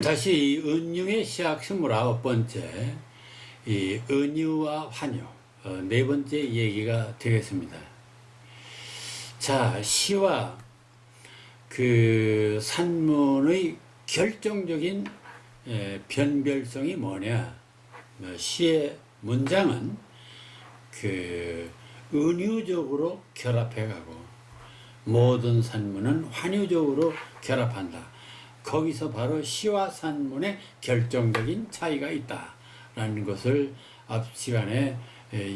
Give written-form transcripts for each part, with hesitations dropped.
다시 이 은유의 시학 29번째, 이 은유와 환유, 네 번째 얘기가 되겠습니다. 자, 시와 그 산문의 결정적인 변별성이 뭐냐? 시의 문장은 그 은유적으로 결합해가고 모든 산문은 환유적으로 결합한다. 거기서 바로 시와 산문의 결정적인 차이가 있다라는 것을 앞 시간에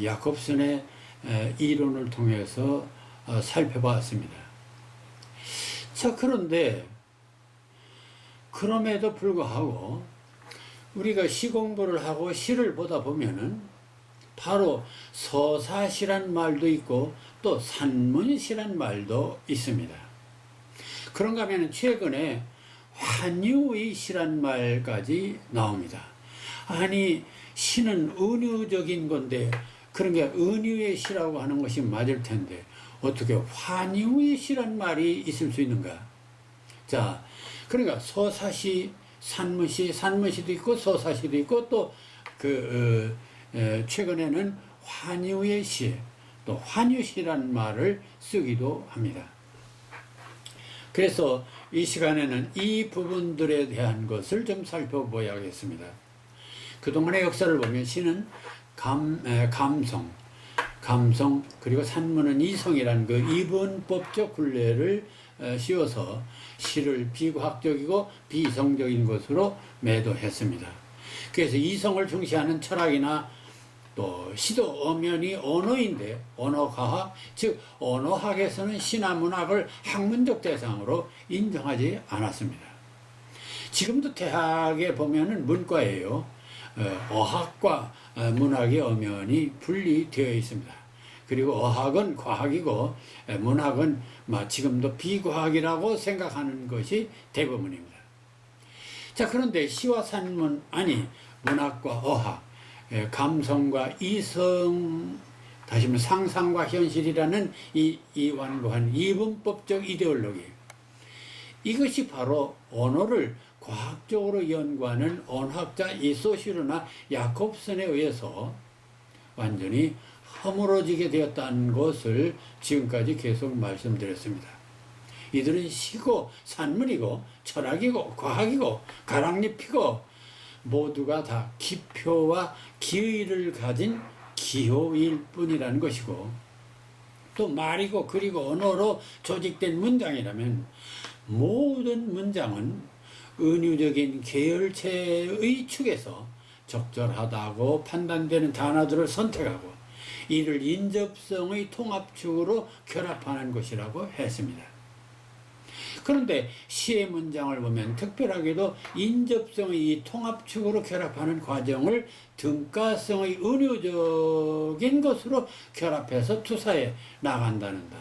야콥슨의 이론을 통해서 살펴봤습니다. 자, 그런데 그럼에도 불구하고 우리가 시 공부를 하고 시를 보다 보면은 바로 서사시란 말도 있고 또 산문시란 말도 있습니다. 그런가 하면 최근에 환유의 시란 말까지 나옵니다. 아니, 시는 은유적인 건데 그런 게 은유의 시라고 하는 것이 맞을 텐데 어떻게 환유의 시란 말이 있을 수 있는가? 자, 그러니까 서사시, 산문시, 산문시도 있고 서사시도 있고 또 최근에는 환유의 시, 또 환유시란 말을 쓰기도 합니다. 그래서 이 시간에는 이 부분들에 대한 것을 좀 살펴보아야겠습니다. 그동안의 역사를 보면 시는 감성, 그리고 산문은 이성이라는 그 이분법적 굴레를 씌워서 시를 비과학적이고 비이성적인 것으로 매도했습니다. 그래서 이성을 중시하는 철학이나 또 시도 엄연히 언어인데 언어과학, 즉 언어학에서는 시나 문학을 학문적 대상으로 인정하지 않았습니다. 지금도 대학에 보면은 문과예요. 어학과 문학이 엄연히 분리되어 있습니다. 그리고 어학은 과학이고 문학은 지금도 비과학이라고 생각하는 것이 대부분입니다. 자, 그런데 시와 산문, 아니 문학과 어학, 감성과 이성, 다시 말해 상상과 현실이라는 이 완고한 이분법적 이데올로기, 이것이 바로 언어를 과학적으로 연구하는 언어학자 이 소시르나 야콥슨에 의해서 완전히 허물어지게 되었다는 것을 지금까지 계속 말씀드렸습니다. 이들은 시고 산문이고 철학이고 과학이고 가랑잎이고 모두가 다 기표와 기의를 가진 기호일 뿐이라는 것이고, 또 말이고 글이고 언어로 조직된 문장이라면 모든 문장은 은유적인 계열체의 축에서 적절하다고 판단되는 단어들을 선택하고 이를 인접성의 통합축으로 결합하는 것이라고 했습니다. 그런데 시의 문장을 보면 특별하게도 인접성의 이 통합축으로 결합하는 과정을 등가성의 은유적인 것으로 결합해서 투사해 나간다는다.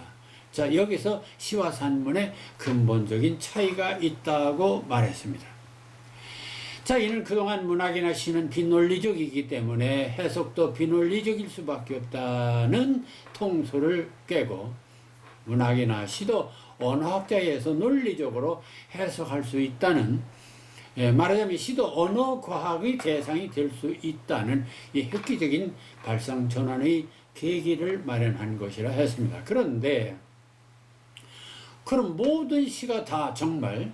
자, 여기서 시와 산문의 근본적인 차이가 있다고 말했습니다. 자, 이는 그동안 문학이나 시는 비논리적이기 때문에 해석도 비논리적일 수밖에 없다는 통솔을 깨고 문학이나 시도 언어학자에 의해서 논리적으로 해석할 수 있다는, 말하자면 시도 언어과학의 대상이 될 수 있다는 이 획기적인 발상 전환의 계기를 마련한 것이라 했습니다. 그런데 그럼 모든 시가 다 정말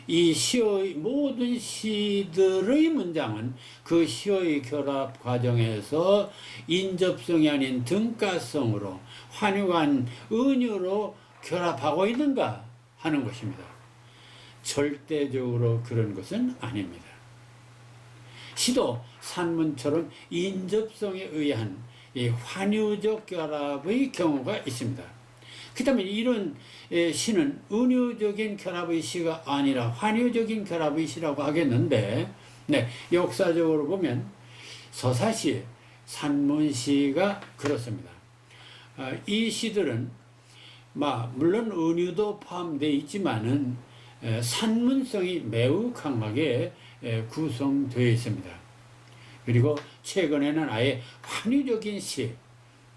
이 시의 모든 시들의 문장은 그 시의 결합 과정에서 인접성이 아닌 등가성으로 환유한 은유로 결합하고 있는가 하는 것입니다. 절대적으로 그런 것은 아닙니다. 시도 산문처럼 인접성에 의한 이 환유적 결합의 경우가 있습니다. 그 다음에 이런 시는 은유적인 결합의 시가 아니라 환유적인 결합의 시라고 하겠는데, 역사적으로 보면 서사시, 산문시가 그렇습니다. 이 시들은 물론 은유도 포함되어 있지만은 산문성이 매우 강하게 구성되어 있습니다. 그리고 최근에는 아예 환유적인 시,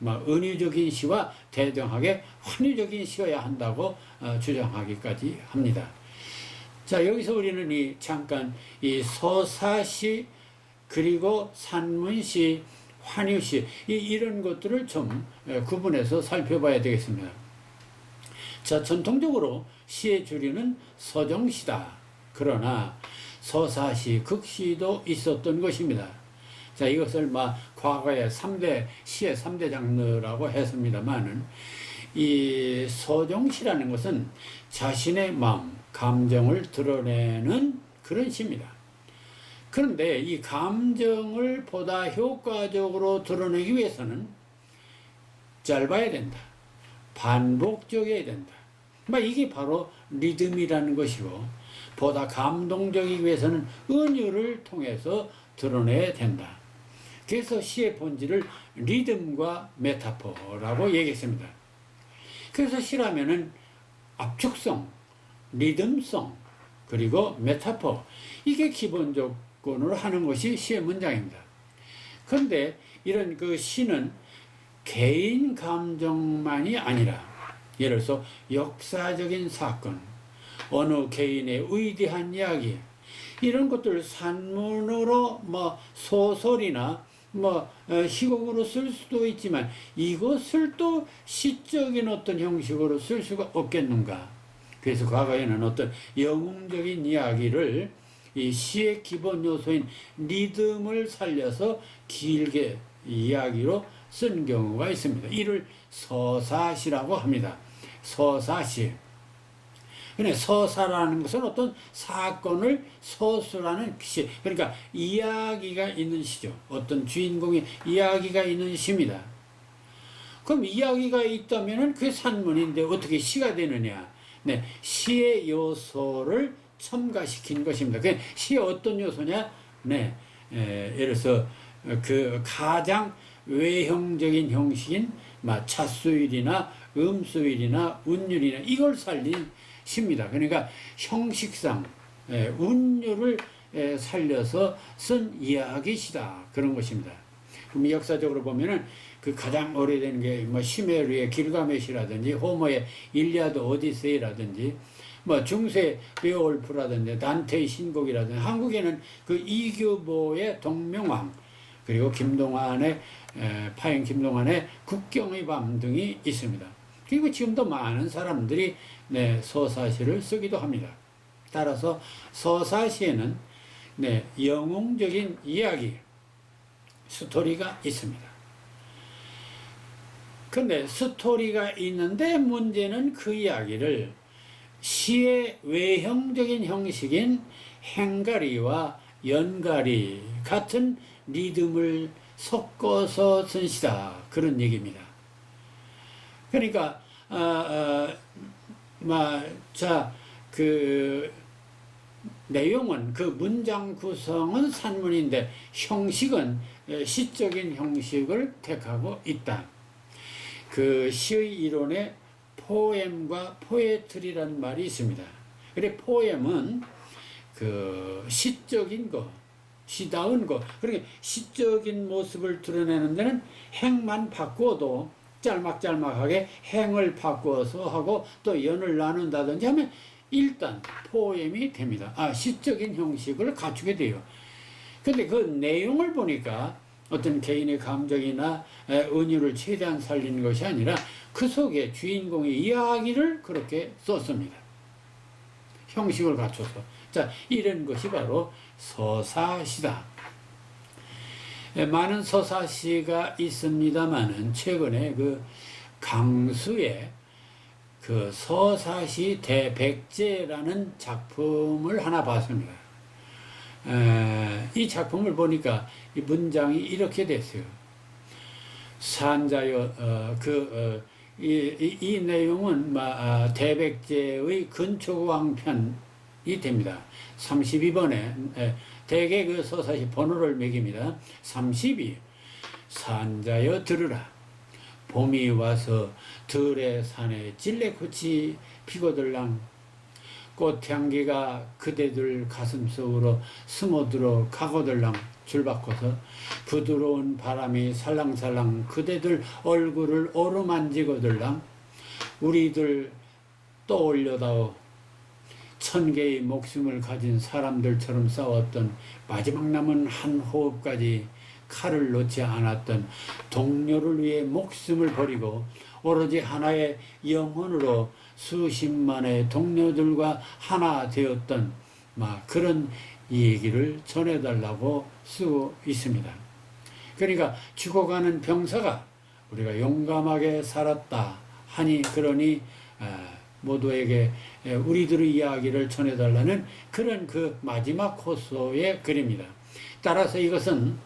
은유적인 시와 대등하게 환유적인 시여야 한다고 주장하기까지 합니다. 자, 여기서 우리는 잠깐 이 서사시, 그리고 산문시, 환유시, 이런 것들을 좀 구분해서 살펴봐야 되겠습니다. 자, 전통적으로 시의 주류는 서정시다. 그러나 서사시, 극시도 있었던 것입니다. 자, 이것을 과거에 시의 3대 장르라고 했습니다만은, 이 서정시라는 것은 자신의 마음, 감정을 드러내는 그런 시입니다. 그런데 이 감정을 보다 효과적으로 드러내기 위해서는 짧아야 된다. 반복적이어야 된다. 이게 바로 리듬이라는 것이고, 보다 감동적이기 위해서는 은유를 통해서 드러내야 된다. 그래서 시의 본질을 리듬과 메타포라고 얘기했습니다. 그래서 시라면은 압축성, 리듬성, 그리고 메타포, 이게 기본 조건으로 하는 것이 시의 문장입니다. 그런데 이런 그 시는 개인 감정만이 아니라, 예를 들어서 역사적인 사건, 어느 개인의 위대한 이야기, 이런 것들 산문으로 소설이나 시곡으로 쓸 수도 있지만, 이것을 또 시적인 어떤 형식으로 쓸 수가 없겠는가. 그래서 과거에는 어떤 영웅적인 이야기를 이 시의 기본 요소인 리듬을 살려서 길게 이야기로 쓴 경우가 있습니다. 이를 서사시라고 합니다. 서사시. 근데 서사라는 것은 어떤 사건을 서술하는 시, 그러니까 이야기가 있는 시죠. 어떤 주인공의 이야기가 있는 시입니다. 그럼 이야기가 있다면은 그게 산문인데 어떻게 시가 되느냐? 네, 시의 요소를 첨가시킨 것입니다. 그 시의 어떤 요소냐? 네, 예를 들어서 그 가장 외형적인 형식인 차수율이나 음수율이나 운율이나 이걸 살린 시입니다. 그러니까 형식상 운율을 살려서 쓴 이야기시다, 그런 것입니다. 그럼 역사적으로 보면은 그 가장 오래된 게 시메르의 길가메시라든지 호모의 일리아드 오디세이라든지 중세 베올프라든지 단테의 신곡이라든지, 한국에는 그 이규보의 동명왕, 그리고 김동완의 파행 김동완의 국경의 밤 등이 있습니다. 그리고 지금도 많은 사람들이 서사시를 쓰기도 합니다. 따라서 서사시에는 영웅적인 이야기, 스토리가 있습니다. 근데 스토리가 있는데 문제는 그 이야기를 시의 외형적인 형식인 행가리와 연가리 같은 리듬을 섞어서 쓴 시다, 그런 얘기입니다. 그러니까 그 내용은, 그 문장 구성은 산문인데 형식은 시적인 형식을 택하고 있다. 그 시의 이론에 포엠과 포에트리라는 말이 있습니다. 그래, 포엠은 그 시적인 거, 시다운 거, 그러니까 시적인 모습을 드러내는 데는 행만 바꾸어도 짤막짤막하게 행을 바꾸어서 하고 또 연을 나눈다든지 하면 일단 포엠이 됩니다. 시적인 형식을 갖추게 돼요. 근데 그 내용을 보니까 어떤 개인의 감정이나 은유를 최대한 살리는 것이 아니라 그 속에 주인공의 이야기를 그렇게 썼습니다. 형식을 갖춰서. 자, 이런 것이 바로 서사시다. 많은 서사시가 있습니다만은 최근에 그 강수의 그 서사시 대백제라는 작품을 하나 봤습니다. 이 작품을 보니까 이 문장이 이렇게 됐어요. 산자여, 이 내용은 대백제의 근초왕편이 됩니다. 32번에 대개 그 서사시 번호를 매깁니다. 32. 산자여 들으라. 봄이 와서 들의 산에 찔레꽃이 피고들랑 꽃향기가 그대들 가슴속으로 스며들어 가고들랑 줄바꿔서 부드러운 바람이 살랑살랑 그대들 얼굴을 오르만지고들랑 우리들 떠올려다오. 1000개의 목숨을 가진 사람들처럼 싸웠던 마지막 남은 한 호흡까지 칼을 놓지 않았던 동료를 위해 목숨을 버리고 오로지 하나의 영혼으로 수십만의 동료들과 하나 되었던 그런 얘기를 전해달라고 쓰고 있습니다. 그러니까 죽어가는 병사가 우리가 용감하게 살았다 하니 그러니 모두에게 우리들의 이야기를 전해달라는 그런 그 마지막 호소의 글입니다. 따라서 이것은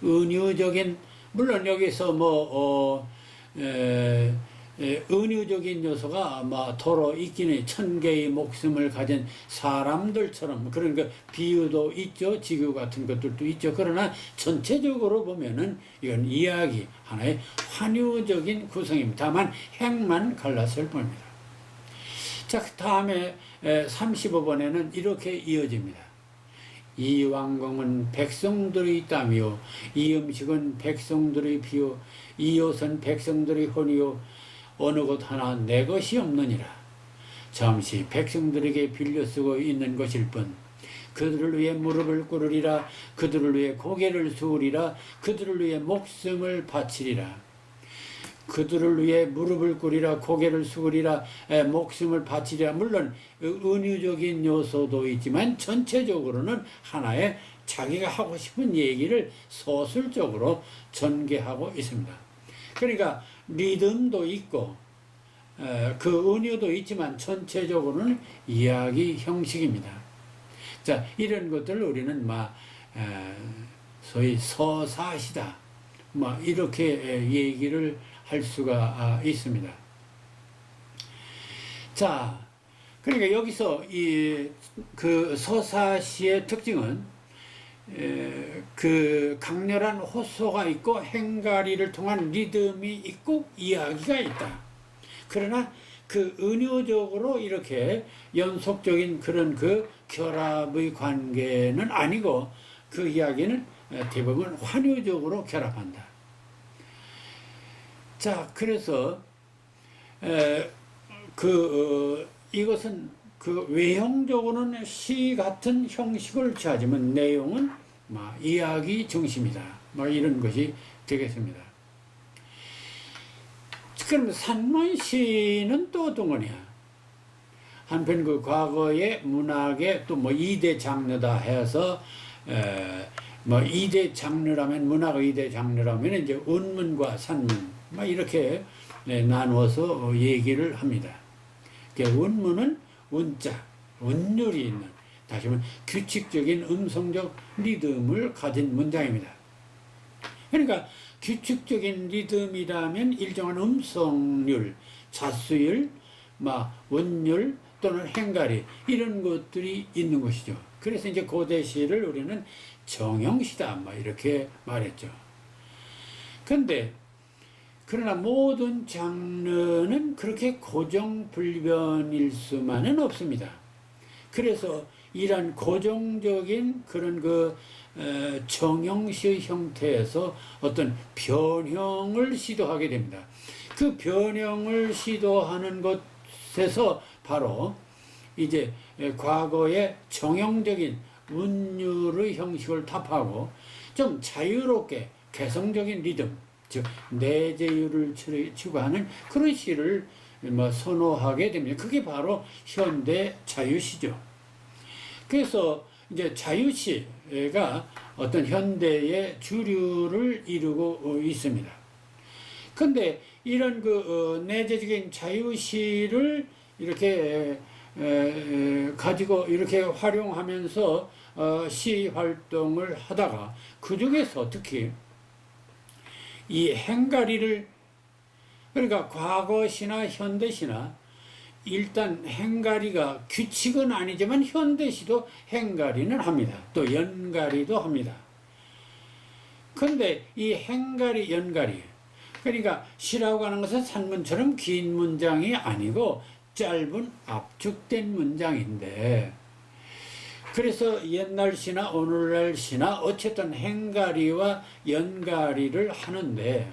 은유적인, 물론 여기서 은유적인 요소가 아마 도로 있기는 1000개의 목숨을 가진 사람들처럼 그런 그 비유도 있죠. 지구 같은 것들도 있죠. 그러나 전체적으로 보면은 이건 이야기 하나의 환유적인 구성입니다. 다만 핵만 갈랐을 뿐입니다. 자, 그 다음에 35번에는 이렇게 이어집니다. 이 왕궁은 백성들의 땅이요, 이 음식은 백성들의 피요, 이 옷은 백성들의 혼이요, 어느 것 하나 내 것이 없느니라. 잠시 백성들에게 빌려 쓰고 있는 것일 뿐 그들을 위해 무릎을 꿇으리라. 그들을 위해 고개를 숙으리라. 그들을 위해 목숨을 바치리라. 그들을 위해 무릎을 꿇으리라, 고개를 숙으리라, 목숨을 바치리라. 물론 은유적인 요소도 있지만 전체적으로는 하나의 자기가 하고 싶은 얘기를 서술적으로 전개하고 있습니다. 그러니까 리듬도 있고 그 은유도 있지만 전체적으로는 이야기 형식입니다. 자, 이런 것들을 우리는 소위 서사시다 이렇게 얘기를 할 수가 있습니다. 자, 그러니까 여기서 그 서사시의 특징은 그 강렬한 호소가 있고 행가리를 통한 리듬이 있고 이야기가 있다. 그러나 그 은유적으로 이렇게 연속적인 그런 그 결합의 관계는 아니고 그 이야기는 대부분 환유적으로 결합한다. 자, 그래서 이것은 그 외형적으로는 시 같은 형식을 취하지만 내용은 이야기 중심이다. 이런 것이 되겠습니다. 그럼 산문시는 또 어떤 거냐? 한편 그 과거의 문학의 또 2대 장르다 해서 2대 장르라면 문학의 2대 장르라면 이제 운문과 산문 이렇게 나누어서 얘기를 합니다. 운문은 운자, 운율이 있는, 다시 말하면 규칙적인 음성적 리듬을 가진 문장입니다. 그러니까 규칙적인 리듬이라면 일정한 음성률, 자수율, 운율 또는 행가리 이런 것들이 있는 것이죠. 그래서 이제 고대시를 우리는 정형시다 이렇게 말했죠. 그러나 모든 장르는 그렇게 고정불변일 수만은 없습니다. 그래서 이런 고정적인 그런 정형시의 형태에서 어떤 변형을 시도하게 됩니다. 그 변형을 시도하는 것에서 바로 이제 과거의 정형적인 운율의 형식을 타파하고 좀 자유롭게 개성적인 리듬, 즉 내재율을 추구하는 그런 시를 선호하게 됩니다. 그게 바로 현대 자유시죠. 그래서 이제 자유시가 어떤 현대의 주류를 이루고 있습니다. 그런데 이런 내재적인 자유시를 이렇게 가지고 이렇게 활용하면서 시 활동을 하다가 그 중에서 특히 이 행가리를, 그러니까 과거시나 현대시나 일단 행가리가 규칙은 아니지만 현대시도 행가리는 합니다. 또 연가리도 합니다. 그런데 이 행가리, 연가리, 그러니까 시라고 하는 것은 산문처럼 긴 문장이 아니고 짧은 압축된 문장인데, 그래서 옛날 시나 오늘날 시나 어쨌든 행가리와 연가리를 하는데,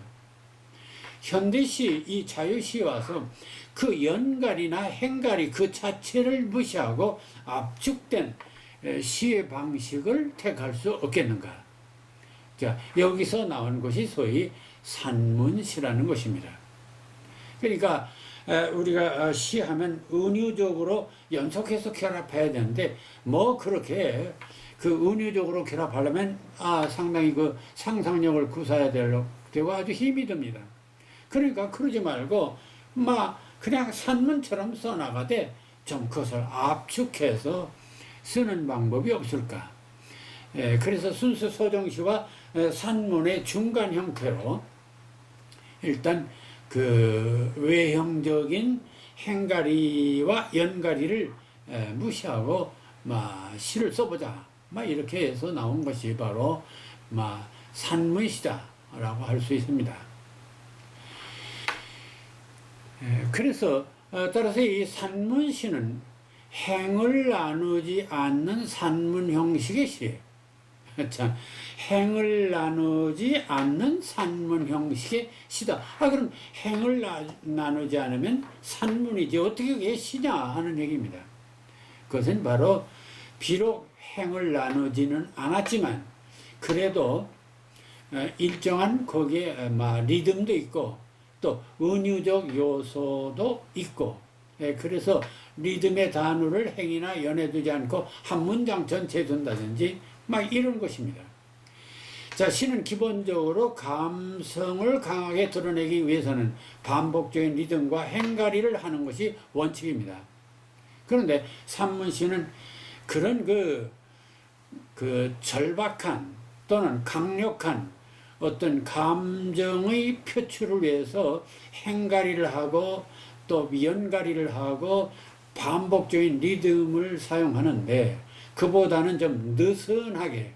현대시, 이 자유시에 와서 그 연갈이나 행갈이 그 자체를 무시하고 압축된 시의 방식을 택할 수 없겠는가? 자, 여기서 나온 것이 소위 산문시라는 것입니다. 그러니까 우리가 시하면 은유적으로 연속해서 결합해야 되는데 뭐 그렇게 그 은유적으로 결합하려면 상당히 그 상상력을 구사해야 되고 아주 힘이 듭니다. 그러니까 그러지 말고 그냥 산문처럼 써나가되 좀 그것을 압축해서 쓰는 방법이 없을까? 그래서 순수 소정시와 산문의 중간 형태로 일단 그 외형적인 행가리와 연가리를 무시하고 시를 써보자. 이렇게 해서 나온 것이 바로 산문시다라고 할 수 있습니다. 그래서 따라서 이 산문시는 행을 나누지 않는 산문 형식의 시예요. 참, 행을 나누지 않는 산문 형식의 시다. 그럼 행을 나누지 않으면 산문이지 어떻게 그게 시냐 하는 얘기입니다. 그것은 바로 비록 행을 나누지는 않았지만 그래도 일정한 거기에 리듬도 있고 또 은유적 요소도 있고 그래서 리듬의 단어를 행이나 연에 두지 않고 한 문장 전체에 둔다든지 이런 것입니다. 자, 시는 기본적으로 감성을 강하게 드러내기 위해서는 반복적인 리듬과 행가리를 하는 것이 원칙입니다. 그런데 산문시는 그런 그 절박한 또는 강력한 어떤 감정의 표출을 위해서 행가리를 하고 또 연가리를 하고 반복적인 리듬을 사용하는데 그보다는 좀 느슨하게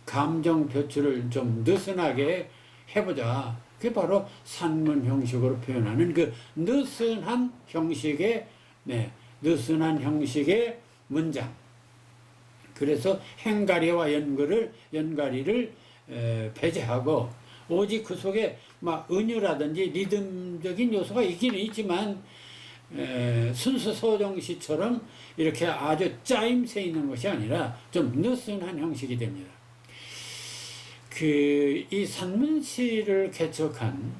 감정 표출을 좀 느슨하게 해보자. 그게 바로 산문 형식으로 표현하는 그 느슨한 형식의 문장. 그래서 행가리와 연가리를 배제하고 오직 그 속에 은유라든지 리듬적인 요소가 있기는 있지만 순수 소정시처럼 이렇게 아주 짜임새 있는 것이 아니라 좀 느슨한 형식이 됩니다. 이 산문시를 개척한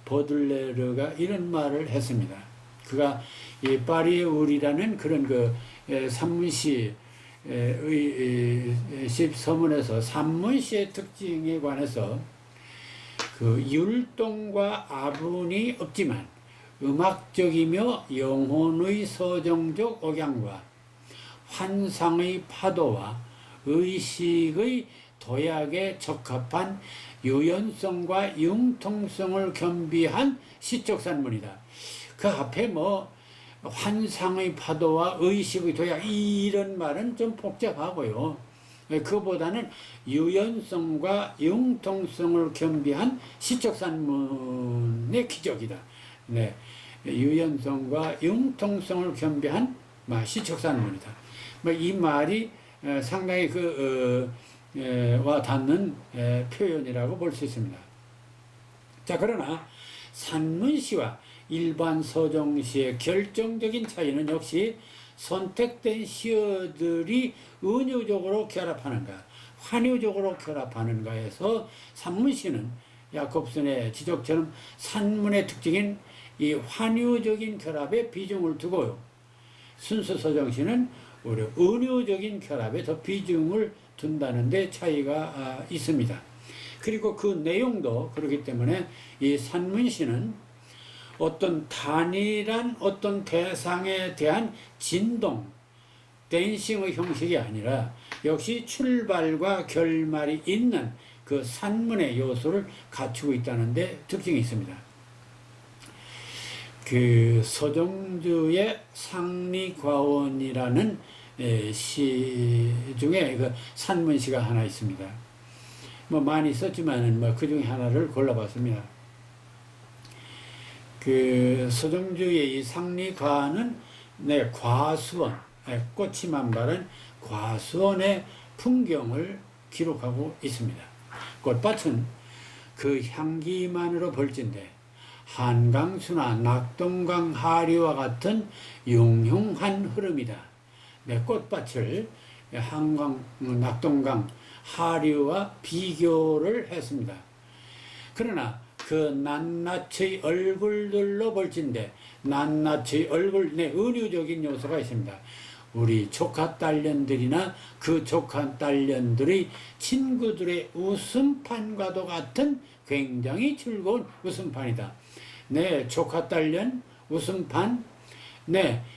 보들레르가 이런 말을 했습니다. 그가 이 파리울이라는 그런 산문시의 서문에서 산문시의 특징에 관해서 율동과 아분이 없지만 음악적이며 영혼의 서정적 억양과 환상의 파도와 의식의 도약에 적합한 유연성과 융통성을 겸비한 시적 산문이다. 그 앞에 환상의 파도와 의식의 도약 이런 말은 좀 복잡하고요. 그보다는 유연성과 융통성을 겸비한 시적 산문의 기적이다. 유연성과 융통성을 겸비한 시적 산문이다. 이 말이 상당히 와 닿는 표현이라고 볼 수 있습니다. 자, 그러나 산문시와 일반 서정시의 결정적인 차이는 역시 선택된 시어들이 은유적으로 결합하는가, 환유적으로 결합하는가에서 산문시는 야콥슨의 지적처럼 산문의 특징인 이 환유적인 결합에 비중을 두고요. 순수 서정시는 오히려 은유적인 결합에 더 비중을 둔다는 데 차이가 있습니다. 그리고 그 내용도 그렇기 때문에 이 산문시는 어떤 단일한 어떤 대상에 대한 진동, 댄싱의 형식이 아니라 역시 출발과 결말이 있는 그 산문의 요소를 갖추고 있다는 데 특징이 있습니다. 서정주의 상리과원이라는 시 중에 산문시가 하나 있습니다. 많이 썼지만은 그 중에 하나를 골라봤습니다. 서정주의 이 상리과는 과수원, 꽃이 만발한 과수원의 풍경을 기록하고 있습니다. 꽃밭은 그 향기만으로 벌진데 한강수나 낙동강 하류와 같은 융흉한 흐름이다. 내 꽃밭을 한강, 낙동강 하류와 비교를 했습니다. 그러나 그 낱낱의 얼굴들로 볼진대 낱낱의 얼굴 내 은유적인 요소가 있습니다. 우리 조카 딸년들이나 그 조카 딸년들의 친구들의 웃음판과도 같은 굉장히 즐거운 웃음판이다. 내 조카 딸년 웃음판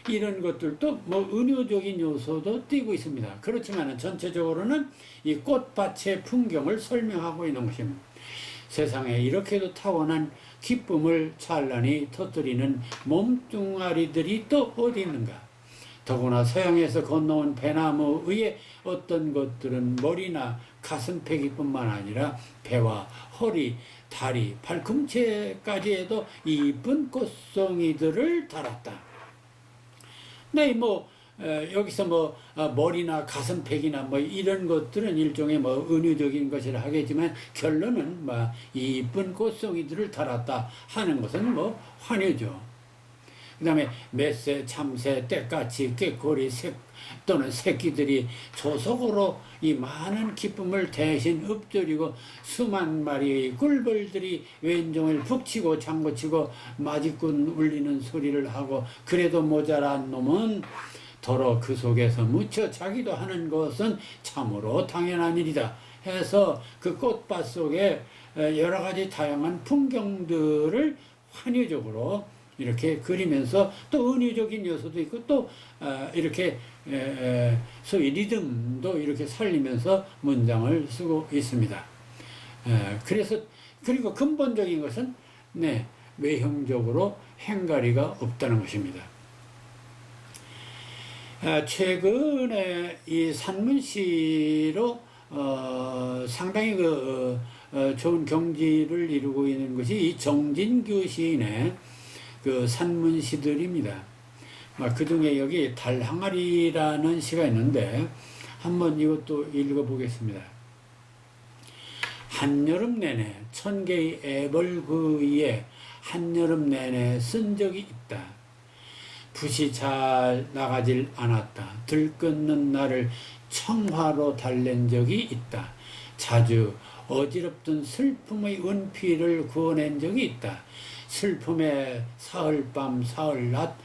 이런 것들도 뭐 은유적인 요소도 띄고 있습니다. 그렇지만 전체적으로는 이 꽃밭의 풍경을 설명하고 있는 것입니다. 세상에 이렇게도 타고난 기쁨을 찬란히 터뜨리는 몸뚱아리들이 또 어디 있는가? 더구나 서양에서 건너온 배나무 위에 어떤 것들은 머리나 가슴팩이뿐만 아니라 배와 허리, 다리, 발꿈치까지에도 이쁜 꽃송이들을 달았다. 여기서 머리나 가슴팩이나 이런 것들은 일종의 은유적인 것이라 하겠지만 결론은 이쁜 꽃송이들을 달았다 하는 것은 환유죠. 그 다음에 맷새, 참새, 떼까치, 꾀꼬리 또는 새끼들이 조속으로 이 많은 기쁨을 대신 읊조리고 수만 마리의 꿀벌들이 왼종을 북치고 장구치고 마지꾼 울리는 소리를 하고 그래도 모자란 놈은 더러 그 속에서 묻혀 자기도 하는 것은 참으로 당연한 일이다 해서 그 꽃밭 속에 여러 가지 다양한 풍경들을 환유적으로 이렇게 그리면서 또 은유적인 요소도 있고 또 이렇게 소위 리듬도 이렇게 살리면서 문장을 쓰고 있습니다. 그리고 근본적인 것은 외형적으로 행가리가 없다는 것입니다. 최근에 이 산문시로 상당히 좋은 경지를 이루고 있는 것이 이 정진규 시인의 그 산문시들입니다. 그 중에 여기 달항아리라는 시가 있는데 한번 이것도 읽어보겠습니다. 한여름 내내 1000개의 애벌 그 위에 한여름 내내 쓴 적이 있다. 붓이 잘 나가질 않았다. 들끓는 날을 청화로 달랜 적이 있다. 자주 어지럽던 슬픔의 은피를 구워낸 적이 있다. 슬픔의 사흘밤 사흘낮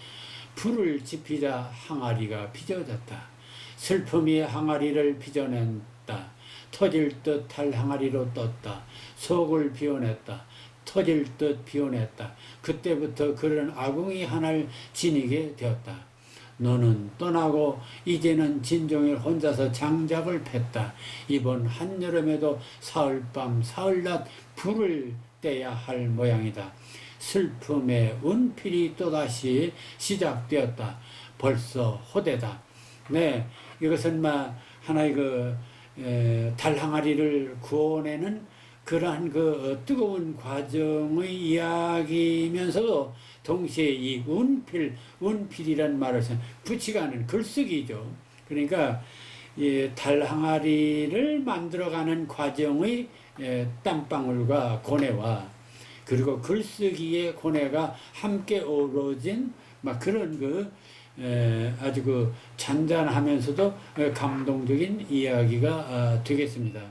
불을 지피자 항아리가 빚어졌다. 슬픔이 항아리를 빚어낸다. 터질 듯 할 항아리로 떴다. 속을 비워냈다. 터질 듯 비워냈다. 그때부터 그런 아궁이 하나를 지니게 되었다. 너는 떠나고 이제는 진종일 혼자서 장작을 팼다. 이번 한여름에도 사흘밤 사흘낮 불을 떼야 할 모양이다. 슬픔의 운필이 또다시 시작되었다. 벌써 호되다. 이것은 하나의 달항아리를 구워내는 그러한 뜨거운 과정의 이야기면서도 동시에 이 운필이란 말을 써요. 붙이가 않은 글쓰기죠. 그러니까 이 달항아리를 만들어가는 과정의 땀방울과 고뇌와 그리고 글쓰기의 고뇌가 함께 어우러진 그런 아주 잔잔하면서도 감동적인 이야기가 되겠습니다.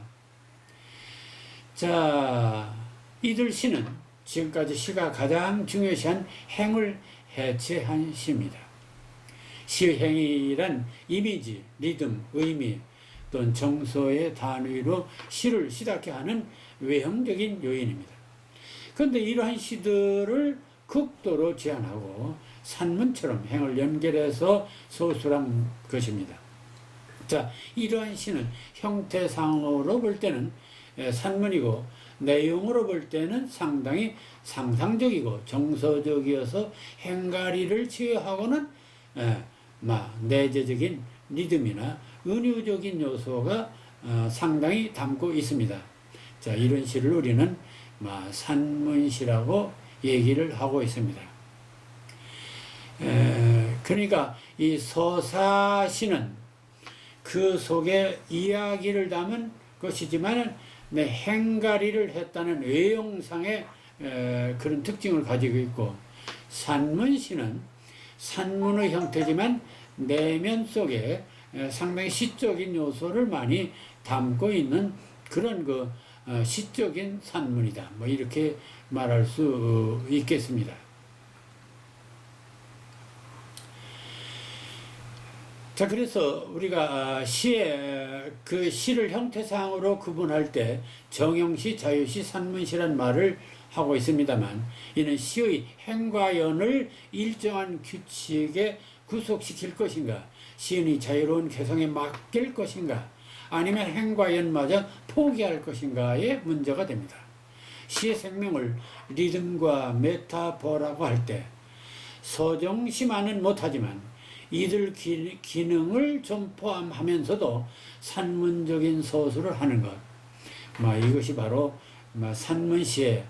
자, 이들 시는 지금까지 시가 가장 중요시한 행을 해체한 시입니다. 시행이란 이미지, 리듬, 의미 또는 정서의 단위로 시를 시작해 하는 외형적인 요인입니다. 그런데 이러한 시들을 극도로 제한하고 산문처럼 행을 연결해서 소술한 것입니다. 자, 이러한 시는 형태상으로 볼 때는 산문이고 내용으로 볼 때는 상당히 상상적이고 정서적이어서 행가리를 취하고는 내재적인 리듬이나 은유적인 요소가 상당히 담고 있습니다. 자, 이런 시를 우리는 산문시라고 얘기를 하고 있습니다. 그러니까 이 서사시는 그 속에 이야기를 담은 것이지만 행가리를 했다는 외형상의 그런 특징을 가지고 있고, 산문시는 산문의 형태지만 내면 속에 상당히 시적인 요소를 많이 담고 있는 그런 시적인 산문이다. 뭐 이렇게 말할 수 있겠습니다. 자, 그래서 우리가 그 시를 형태상으로 구분할 때 정형시, 자유시, 산문시란 말을 하고 있습니다만, 이는 시의 행과 연을 일정한 규칙에 구속시킬 것인가, 시인의 자유로운 개성에 맡길 것인가, 아니면 행과 연마저 포기할 것인가의 문제가 됩니다. 시의 생명을 리듬과 메타포라고 할 때 서정시만은 못하지만 이들 기능을 좀 포함하면서도 산문적인 서술을 하는 것, 이것이 바로 산문시의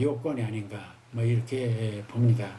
요건이 아닌가, 이렇게 봅니다.